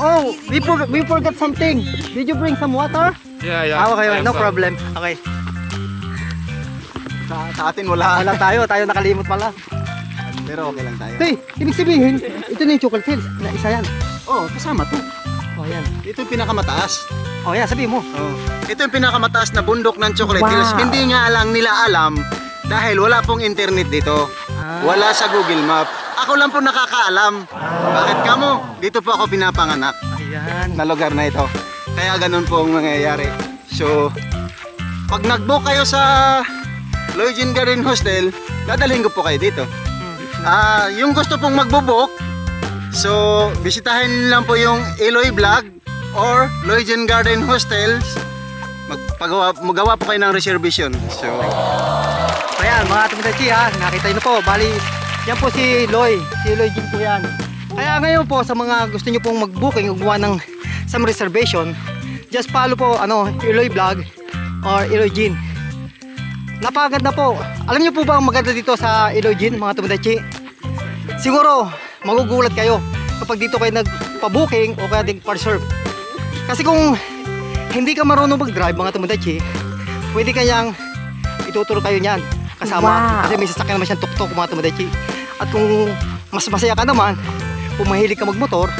Oh, we forgot something. Did you bring some water? Yeah. Okay, no problem. Okay. Sa atin wala. Wala tayo nakalimot pala. Pero okay lang tayo. Hey, ibig sabihin, ito na yung chocolate hills. Na isa yan. Oh, kasama to. Oh, yan. Ito yung pinakamataas. Oh, yan, sabihin mo. Oh. Ito yung pinakamataas na bundok ng Chocolate Wow. Hills. Hindi nga lang nila alam dahil wala pong internet dito. Wala sa Google Map. Ako lang po nakakaalam. Bakit kamo? Dito po ako pinapanganak Ayan. na lugar na ito. Kaya ganun po ang mangyayari. So, pag nag-book kayo sa Lloyd Garden Hostel, dadalhin ko po kayo dito. Yung gusto pong magbo-book, so bisitahin lang po yung Eloy Vlog or Lloyd Garden Hostels. Magawa po kayo ng reservation. So, Ayan, mga tumidachi ha, nakita nyo po, bali, yan po si Loy Jin po yan. Kaya ngayon po, sa mga gusto nyo pong mag-booking, gumawa ng some reservation, just follow po, Eloy Vlog or Eloy Jin. Napakaganda po. Alam nyo po ba ang maganda dito sa Eloy Jin, mga tumidachi? Siguro, magugulat kayo kapag dito kayo nagpa-booking o kaya nag-parserve. Kasi kung hindi ka marunong mag-drive, mga tumidachi, pwede kayang ituturo kayo niyan kasama. Wow. Kasi may sasakyan naman siyang tuk-tuk, mga tumidachi. At kung mas masaya ka naman, kung mahilig ka magmotor,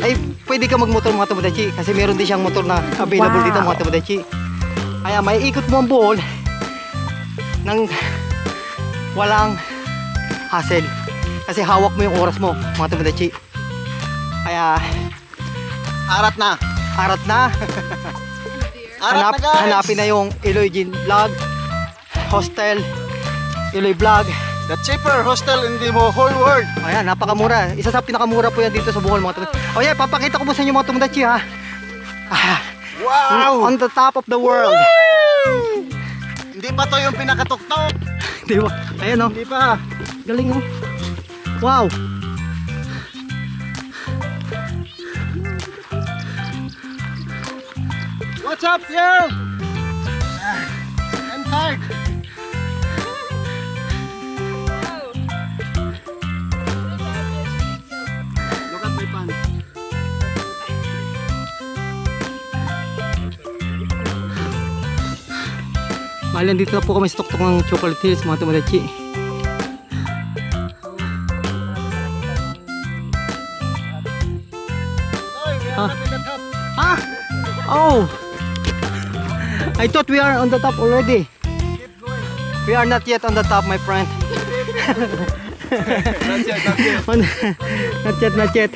ay pwede ka magmotor, mga tumidachi. Kasi meron din siyang motor na available dito, mga tumidachi. Kaya may ikot mo ang buhol nang walang hassle. Kasi hawak mo yung oras mo, mga tumidachi. Kaya arat na. arat na. Arat na guys. Hanapin na yung Eloy Jin Vlog Hostel, Eloy Vlog. The cheaper hostel in the whole world. Ayan, napakamura. Isa sa pinakamura po yan dito sa Bohol, mga tumidachi. Oh yeah, papakita ko po sa inyo, mga tumidachi ha. Wow! On the top of the world. Hindi pa to yung pinakatuktok. Di ba? Ayan oh. Hindi pa. Galing oh. Wow. What's up, yo? I'm tired. Look at my pants. Bali, dito na po kami sa tuktok ng Chocolate Hills, mga tumidachi. Ah! Oh! I thought we are on the top already. We are not yet on the top, my friend. Not yet. Not yet.